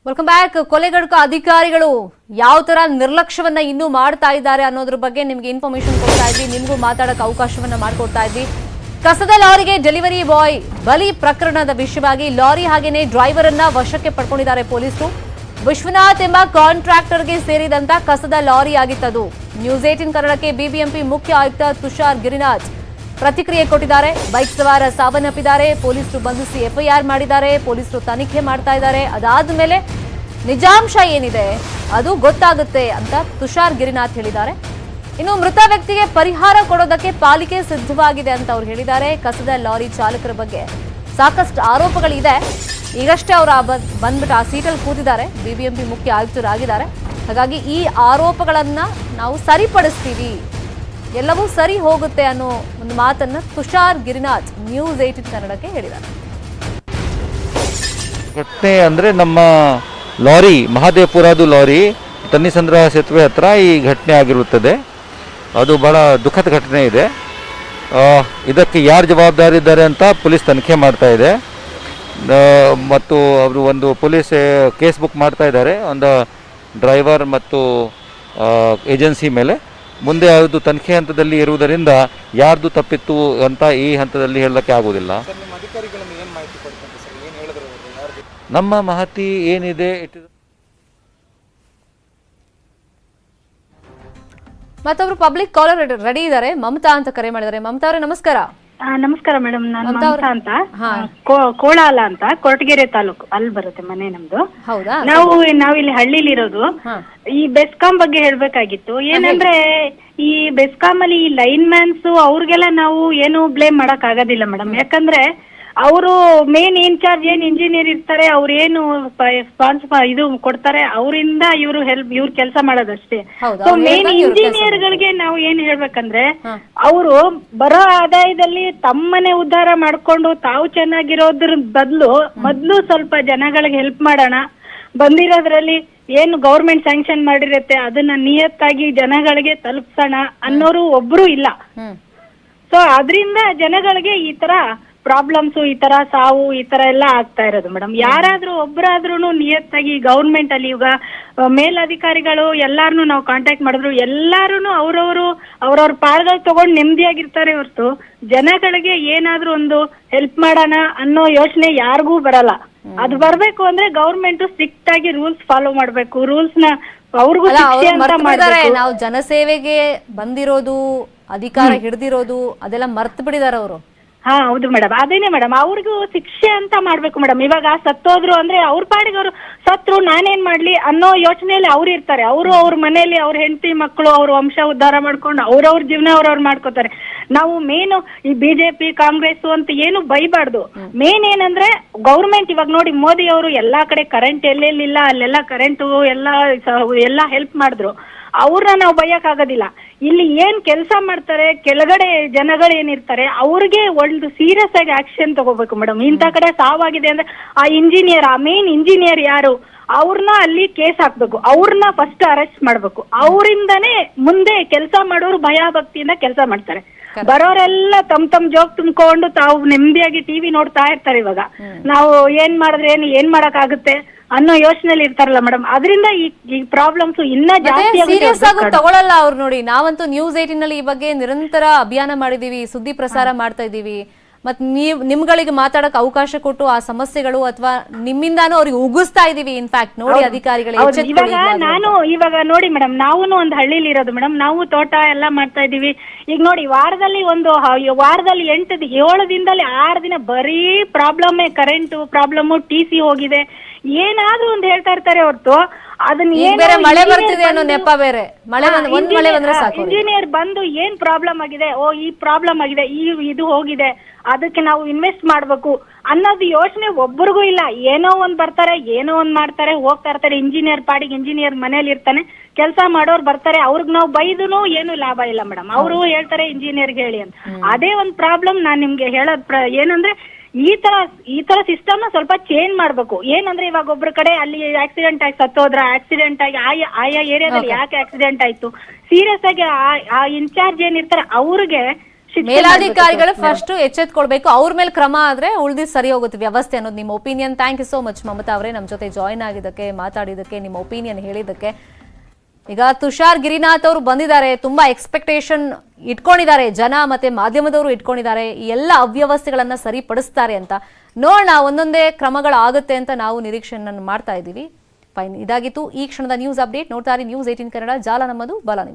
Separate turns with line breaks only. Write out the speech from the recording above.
Welcome back. ಕೊಲೆಗಡಕ ಅಧಿಕಾರಿಗಳು ಯಾವ ತರ ನಿರ್ಲಕ್ಷ್ಯವನ್ನ ಇನ್ನೂ ಮಾಡ್ತಾ ಇದ್ದಾರೆ ಅನ್ನೋದ್ರ ಬಗ್ಗೆ ನಿಮ್ಗೆ ಇನ್ಫಾರ್ಮೇಶನ್ ಕೊಡ್ತಾ ಇದ್ವಿ. ನಿಮ್ಗೂ ಮಾತಾಡಕ್ಕೆ ಅವಕಾಶವನ್ನ ಮಾಡಿಕೊಡ್ತಾ ಇದ್ವಿ. ಕಸದ ಲಾರಿಗೆ ಡೆಲಿವರಿ ಬಾಯ್ ಬಲಿ ಪ್ರಕರಣದ ವಿಷಯವಾಗಿ ಲಾರಿ ಹಾಗೇನೆ ಡ್ರೈವರ್ ಅನ್ನ ವಶಕ್ಕೆ ಪಡ್ಕೊಂಡಿದ್ದಾರೆ ಪೊಲೀಸರು. ವಿಶ್ವನಾಥ್ ಎಂಬ ಕಾಂಟ್ರಾಕ್ಟರ್ಗೆ ಸೇರಿದಂತ ಕಸದ ಲಾರಿ ಆಗಿತ್ತದು. ನ್ಯೂಸ್ 18 ಕನ್ನಡಕ್ಕೆ ಬಿಬಿಎಂಪಿ ಮುಖ್ಯ ಆಯುಕ್ತ ತುಷಾರ್ ಗಿರಿನಾಥ್ ಪ್ರತಿಕ್ರಿಯೆ ಕೊಟ್ಟಿದ್ದಾರೆ. ಬೈಕ್ ಸವಾರ ಸಾವನ್ನಪ್ಪಿದ್ದಾರೆ. ಪೊಲೀಸರು ಬಂಧಿಸಿ ಎಫ್ಐಆರ್ ಮಾಡಿದ್ದಾರೆ. ಪೊಲೀಸರು ತನಿಖೆ ಮಾಡ್ತಾ ಇದ್ದಾರೆ. ಅದಾದ ಮೇಲೆ ನಿಜಾಂಶ ಏನಿದೆ ಅದು ಗೊತ್ತಾಗುತ್ತೆ ಅಂತ ತುಷಾರ್ ಗಿರಿನಾಥ್ ಹೇಳಿದ್ದಾರೆ. ಇನ್ನು ಮೃತ ವ್ಯಕ್ತಿಗೆ ಪರಿಹಾರ ಕೊಡೋದಕ್ಕೆ ಪಾಲಿಕೆ ಸಿದ್ಧವಾಗಿದೆ ಅಂತ ಅವ್ರು ಹೇಳಿದ್ದಾರೆ. ಕಸದ ಲಾರಿ ಚಾಲಕರ ಬಗ್ಗೆ ಸಾಕಷ್ಟು ಆರೋಪಗಳಿದೆ. ಈಗಷ್ಟೇ ಅವರು ಬಂದ್ಬಿಟ್ಟು ಆ ಸೀಟಲ್ಲಿ ಕೂತಿದ್ದಾರೆ. ಬಿಬಿಎಂಪಿ ಮುಖ್ಯ ಆಯುಕ್ತರಾಗಿದ್ದಾರೆ. ಹಾಗಾಗಿ ಈ ಆರೋಪಗಳನ್ನ ನಾವು ಸರಿಪಡಿಸ್ತೀವಿ, ಎಲ್ಲವೂ ಸರಿ ಹೋಗುತ್ತೆ ಅನ್ನೋ ಒಂದು ಮಾತನ್ನ ತುಷಾರ್ ಗಿರಿನಾಥ್ ನ್ಯೂಸ್ 18 ಕನ್ನಡಕ್ಕೆ ಹೇಳಿದ್ದಾರೆ.
ಘಟನೆ ಅಂದರೆ ನಮ್ಮ ಲಾರಿ ಮಹಾದೇವಪುರದು ಲಾರಿ ತನ್ನಿಸಂದ್ರ ಸೇತುವೆ ಹತ್ರ ಈ ಘಟನೆ ಆಗಿರುತ್ತದೆ. ಅದು ಬಹಳ ದುಃಖದ ಘಟನೆ ಇದೆ. ಇದಕ್ಕೆ ಯಾರು ಜವಾಬ್ದಾರಿ ಇದ್ದಾರೆ ಅಂತ ಪೊಲೀಸ್ ತನಿಖೆ ಮಾಡ್ತಾ ಇದೆ ಮತ್ತು ಅವರು ಒಂದು ಪೊಲೀಸ್ ಕೇಸ್ ಬುಕ್ ಮಾಡ್ತಾ ಇದ್ದಾರೆ ಒಂದು ಡ್ರೈವರ್ ಮತ್ತು ಏಜೆನ್ಸಿ ಮೇಲೆ. ಮುಂದೆ ಅದು ತನಿಖೆ ಹಂತದಲ್ಲಿ ಇರುವುದರಿಂದ ಯಾರ್ದು ತಪ್ಪಿತ್ತು ಅಂತ ಈ ಹಂತದಲ್ಲಿ ಹೇಳಲಿಕ್ಕೆ ಆಗುವುದಿಲ್ಲ. ನಮ್ಮ ಮಾಹಿತಿ ಏನಿದೆ
ಮತ್ತೊಬ್ರು ಪಬ್ಲಿಕ್ ಕಾಲರ್ ರೆಡಿ ಇದ್ದಾರೆ. ಮಮತಾ ಅಂತ ಕರೆ ಮಾಡಿದ್ದಾರೆ. ಮಮತಾ ಅವರೇ ನಮಸ್ಕಾರ.
ನಮಸ್ಕಾರ ಮೇಡಮ್, ನಾನು ಮಮತಾ ಅಂತ, ಕೋಳಾಲ ಅಂತ, ಕೊರಟಗೆರೆ ತಾಲೂಕು ಅಲ್ಲಿ ಬರುತ್ತೆ ಮನೆ ನಮ್ದು.
ಹೌದಾ?
ನಾವಿಲ್ಲಿ ಹಳ್ಳಿಲಿ ಇರೋದು. ಈ ಬೆಸ್ಕಾಂ ಬಗ್ಗೆ ಹೇಳ್ಬೇಕಾಗಿತ್ತು. ಏನಂದ್ರೆ ಈ ಬೆಸ್ಕಾಂ ಅಲ್ಲಿ ಈ ಲೈನ್ ಮ್ಯಾನ್ಸ್ ಅವ್ರಿಗೆಲ್ಲ ನಾವು ಏನು ಬ್ಲೇಮ್ ಮಾಡಕ್ ಆಗೋದಿಲ್ಲ ಮೇಡಮ್. ಯಾಕಂದ್ರೆ ಅವರು ಮೇನ್ ಇನ್ಚಾರ್ಜ್ ಏನ್ ಇಂಜಿನಿಯರ್ ಇರ್ತಾರೆ, ಅವ್ರು ಏನು ಇದು ಕೊಡ್ತಾರೆ, ಅವರಿಂದ ಇವ್ರು ಕೆಲಸ ಮಾಡೋದಷ್ಟೇ. ಸೊ ಮೇನ್ ಇಂಜಿನಿಯರ್ ಗಳಿಗೆ ನಾವು ಏನ್ ಹೇಳ್ಬೇಕಂದ್ರೆ, ಅವರು ಬರೋ ಆದಾಯದಲ್ಲಿ ತಮ್ಮನೆ ಉದ್ಧಾರ ಮಾಡ್ಕೊಂಡು ತಾವು ಚೆನ್ನಾಗಿರೋದ್ರ ಮೊದ್ಲು ಸ್ವಲ್ಪ ಜನಗಳಿಗೆ ಹೆಲ್ಪ್ ಮಾಡೋಣ. ಬಂದಿರೋದ್ರಲ್ಲಿ ಏನು ಗೌರ್ಮೆಂಟ್ ಸ್ಯಾಂಕ್ಷನ್ ಮಾಡಿರತ್ತೆ ಅದನ್ನ ನಿಯತ್ತಾಗಿ ಜನಗಳಿಗೆ ತಲುಪ್ಸೋಣ ಅನ್ನೋರು ಒಬ್ರು ಇಲ್ಲ. ಸೊ ಅದರಿಂದ ಜನಗಳಿಗೆ ಈ ತರ ಪ್ರಾಬ್ಲಮ್ಸ್, ಈ ತರ ಸಾವು, ಈ ತರ ಎಲ್ಲ ಆಗ್ತಾ ಇರೋದು ಮೇಡಮ್. ಯಾರಾದ್ರೂ ಒಬ್ಬರಾದ್ರೂ ನಿಯತ್ತಾಗಿ ಗೌರ್ಮೆಂಟ್ ಅಲ್ಲಿ ಈಗ ಮೇಲಧಿಕಾರಿಗಳು ಎಲ್ಲಾರನು ನಾವು ಕಾಂಟ್ಯಾಕ್ಟ್ ಮಾಡಿದ್ರು ಎಲ್ಲಾರು ಅವ್ರವ್ರ ಪಾಳ್ಗಳು ತಗೊಂಡು ನೆಮ್ಮದಿಯಾಗಿರ್ತಾರೆ ಹೊರತು ಜನಗಳಿಗೆ ಏನಾದ್ರೂ ಒಂದು ಹೆಲ್ಪ್ ಮಾಡೋಣ ಅನ್ನೋ ಯೋಚನೆ ಯಾರಿಗೂ ಬರಲ್ಲ. ಅದು ಬರ್ಬೇಕು ಅಂದ್ರೆ ಗೌರ್ಮೆಂಟ್ ಸ್ಟ್ರಿಕ್ಟ್ ಆಗಿ ರೂಲ್ಸ್ ಫಾಲೋ ಮಾಡ್ಬೇಕು. ರೂಲ್ಸ್ ನ ಅವ್ರಿಗೂ
ನಾವು ಜನಸೇವೆಗೆ ಬಂದಿರೋದು, ಅಧಿಕಾರ ಹಿಡಿದಿರೋದು ಅದೆಲ್ಲ ಮರ್ತು ಬಿಡಿದಾರ ಅವರು.
ಹಾ ಹೌದು ಮೇಡಮ್, ಅದೇನೆ ಮೇಡಮ್, ಅವ್ರಿಗೂ ಶಿಕ್ಷೆ ಅಂತ ಮಾಡ್ಬೇಕು ಮೇಡಮ್. ಇವಾಗ ಸತ್ತೋದ್ರು ಅಂದ್ರೆ ಅವ್ರ ಪಾಡಿಗೆ ಅವ್ರು ಸತ್ರು ನಾನೇನ್ ಮಾಡ್ಲಿ ಅನ್ನೋ ಯೋಚನೆಯಲ್ಲಿ ಅವ್ರು ಇರ್ತಾರೆ. ಅವ್ರ ಮನೆಯಲ್ಲಿ ಅವ್ರ ಹೆಂಡತಿ ಮಕ್ಕಳು ಅವ್ರ ವಂಶ ಉದ್ಧಾರ ಮಾಡ್ಕೊಂಡು ಅವ್ರವ್ರ ಜೀವನ ಅವ್ರವ್ರು ಮಾಡ್ಕೋತಾರೆ. ನಾವು ಮೇನು ಈ ಬಿಜೆಪಿ ಕಾಂಗ್ರೆಸ್ ಅಂತ ಏನು ಬೈಬಾರ್ದು. ಮೇನ್ ಏನಂದ್ರೆ ಗೌರ್ಮೆಂಟ್ ಇವಾಗ ನೋಡಿ ಮೋದಿ ಅವರು ಎಲ್ಲಾ ಕಡೆ ಕರೆಂಟ್ ಎಲ್ಲೆಲ್ಲಿಲ್ಲ ಅಲ್ಲೆಲ್ಲ ಕರೆಂಟ್ ಎಲ್ಲಾ ಹೆಲ್ಪ್ ಮಾಡಿದ್ರು. ಅವ್ರನ್ನ ನಾವು ಬೈಯಕ್ ಆಗೋದಿಲ್ಲ. ಇಲ್ಲಿ ಏನ್ ಕೆಲಸ ಮಾಡ್ತಾರೆ ಕೆಳಗಡೆ ಜನಗಳು ಏನಿರ್ತಾರೆ ಅವ್ರಿಗೆ ಒಂದು ಸೀರಿಯಸ್ ಆಗಿ ಆಕ್ಷನ್ ತಗೋಬೇಕು ಮೇಡಮ್. ಇಂಥ ಕಡೆ ಸಾವಾಗಿದೆ ಅಂದ್ರೆ ಆ ಇಂಜಿನಿಯರ್, ಆ ಮೇನ್ ಇಂಜಿನಿಯರ್ ಯಾರು ಅವ್ರನ್ನ ಅಲ್ಲಿ ಕೇಸ್ ಹಾಕ್ಬೇಕು. ಅವ್ರನ್ನ ಫಸ್ಟ್ ಅರೆಸ್ಟ್ ಮಾಡ್ಬೇಕು. ಅವರಿಂದನೇ ಮುಂದೆ ಕೆಲಸ ಮಾಡೋರು ಭಯ ಭಕ್ತಿಯಿಂದ ಕೆಲಸ ಮಾಡ್ತಾರೆ. ಬರೋರೆಲ್ಲ ತಮ್ ಜೋಕ್ ತುಂಬ್ಕೊಂಡು ತಾವು ನೆಮ್ಮದಿಯಾಗಿ ಟಿವಿ ನೋಡ್ತಾ ಇರ್ತಾರೆ. ಇವಾಗ ನಾವು ಏನ್ ಮಾಡಿದ್ರೆ ಏನ್ ಮಾಡಕ್ ಆಗುತ್ತೆ ಅನ್ನೋ ಯೋಚನೆಯಲ್ಲಿ ಇರ್ತಾರಲ್ಲ ಮೇಡಮ್. ಅದರಿಂದ ಈ ಪ್ರಾಬ್ಲಮ್ಸ್ ಇನ್ನ ಜಾಸ್ತಿ
ಸೀರಿಯಸ್ ಆಗಿ ತಗೊಳಲ್ಲ ಅವ್ರು. ನೋಡಿ, ನಾವಂತೂ ನ್ಯೂಸ್ 18 ನಲ್ಲಿ ಈ ಬಗ್ಗೆ ನಿರಂತರ ಅಭಿಯಾನ ಮಾಡಿದೀವಿ, ಸುದ್ದಿ ಪ್ರಸಾರ ಮಾಡ್ತಾ ಇದೀವಿ. ಮತ್ ನಿಮ್ಗಳಿಗೆ ಮಾತಾಡಕ್ ಅವಕಾಶ ಕೊಟ್ಟು ಆ ಸಮಸ್ಯೆಗಳು ಅಥವಾ ನಿಮ್ಮಿಂದಾನು ಅವ್ರಿಗೆ ಉಗಿಸ್ತಾ ಇದೀವಿ. ಇನ್ಫ್ಯಾಕ್ಟ್ ನೋಡಿ ಅಧಿಕಾರಿಗಳು
ಇವಾಗ ನೋಡಿ ಮೇಡಮ್, ನಾವು ಒಂದು ಹಳ್ಳಿಲಿ ಇರೋದು ಮೇಡಮ್. ನಾವು ತೋಟ ಎಲ್ಲ ಮಾಡ್ತಾ ಇದೀವಿ. ಈಗ ನೋಡಿ ವಾರದಲ್ಲಿ 7 ದಿನದಲ್ಲಿ 6 ದಿನ ಬರೀ ಪ್ರಾಬ್ಲಮ್, ಕರೆಂಟ್ ಪ್ರಾಬ್ಲಮ್, TC ಹೋಗಿದೆ, ಏನಾದ್ರೂ ಒಂದು ಹೇಳ್ತಾ ಇರ್ತಾರೆ ಹೊರತು ಅದನ್ನ
ಮಳೆ ಬರ್ತಿದೆ ಅನ್ನೋ ನೆಪ ಬೇರೆ. ಮಳೆ ಬಂದ್ರೆ ಸಾಕು.
ಇಂಜಿನಿಯರ್ ಬಂದು ಏನ್ ಪ್ರಾಬ್ಲಮ್ ಆಗಿದೆ, ಈ ಪ್ರಾಬ್ಲಮ್ ಆಗಿದೆ, ಇದು ಹೋಗಿದೆ, ಅದಕ್ಕೆ ನಾವು ಇನ್ವೆಸ್ಟ್ ಮಾಡ್ಬೇಕು ಅನ್ನೋದು ಯೋಚನೆ ಒಬ್ಬರಿಗೂ ಇಲ್ಲ. ಏನೋ ಒಂದ್ ಬರ್ತಾರೆ, ಏನೋ ಒಂದ್ ಮಾಡ್ತಾರೆ, ಹೋಗ್ತಾ ಇರ್ತಾರೆ. ಇಂಜಿನಿಯರ್ ಪಾಡಿಗೆ ಇಂಜಿನಿಯರ್ ಮನೇಲಿ ಇರ್ತಾನೆ, ಕೆಲಸ ಮಾಡೋರು ಬರ್ತಾರೆ. ಅವ್ರಿಗೆ ನಾವು ಬೈದನು ಏನು ಲಾಭ ಇಲ್ಲ ಮೇಡಮ್. ಅವರು ಹೇಳ್ತಾರೆ ಇಂಜಿನಿಯರ್ಗೆ ಹೇಳಿ ಅಂತ. ಅದೇ ಒಂದ್ ಪ್ರಾಬ್ಲಮ್ ನಾನ್ ನಿಮ್ಗೆ ಹೇಳೋದ್ ಏನಂದ್ರೆ ಈ ತರ ಸಿಸ್ಟಮ್ ನ ಸ್ವಲ್ಪ ಚೇಂಜ್ ಮಾಡ್ಬೇಕು. ಏನಂದ್ರೆ ಇವಾಗ ಒಬ್ರ ಕಡೆ ಅಲ್ಲಿ ಆಕ್ಸಿಡೆಂಟ್ ಆಗಿ ಸತ್ತೋದ್ರ, ಆಕ್ಸಿಡೆಂಟ್ ಆಗಿ ಆಯಾ ಏರಿಯಾದಲ್ಲಿ ಯಾಕೆ ಆಕ್ಸಿಡೆಂಟ್ ಆಯ್ತು, ಸೀರಿಯಸ್ ಆಗಿ ಆ ಇನ್ಚಾರ್ಜ್ ಏನಿರ್ತಾರೆ ಅವ್ರಿಗೆ
ಮೇಲಾಧಿಕಾರಿಗಳು ಫಸ್ಟ್ ಎಚ್ಚೆತ್ಕೊಳ್ಬೇಕು, ಅವ್ರ ಮೇಲೆ ಕ್ರಮ ಆದ್ರೆ ಉಳಿದಿ ಸರಿ ಹೋಗುತ್ತೆ ವ್ಯವಸ್ಥೆ ಅನ್ನೋದು ನಿಮ್ಮ opinion. Thank you so much Mamata ಅವರೇ, ನಮ್ಮ ಜೊತೆ ಜಾಯಿನ್ ಆಗಿದ್ದಕ್ಕೆ, ಮಾತಾಡಿದ್ದಕ್ಕೆ, ನಿಮ್ಮ ಒಪಿನಿಯನ್ ಹೇಳಿದ್ದಕ್ಕೆ. ಈಗ ತುಷಾರ್ ಗಿರಿನಾಥ್ ಅವರು ಬಂದಿದ್ದಾರೆ, ತುಂಬಾ ಎಕ್ಸ್ಪೆಕ್ಟೇಷನ್ ಇಟ್ಕೊಂಡಿದ್ದಾರೆ, ಜನ ಮತ್ತೆ ಮಾಧ್ಯಮದವರು ಇಟ್ಕೊಂಡಿದ್ದಾರೆ, ಈ ಎಲ್ಲ ಅವ್ಯವಸ್ಥೆಗಳನ್ನ ಸರಿಪಡಿಸ್ತಾರೆ ಅಂತ. ನೋಡೋಣ, ಒಂದೊಂದೇ ಕ್ರಮಗಳಾಗುತ್ತೆ ಅಂತ ನಾವು ನಿರೀಕ್ಷೆಯನ್ನು ಮಾಡ್ತಾ ಇದ್ದೀವಿ. ಫೈನ್, ಇದಾಗಿತ್ತು ಈ ಕ್ಷಣದ ನ್ಯೂಸ್ ಅಪ್ಡೇಟ್. ನೋಡ್ತಾ ಇರಿ News 18 ಕನ್ನಡ, ಜಾಲ ನಮ್ಮದು, ಬಲ ನಿಮ್ಮದು.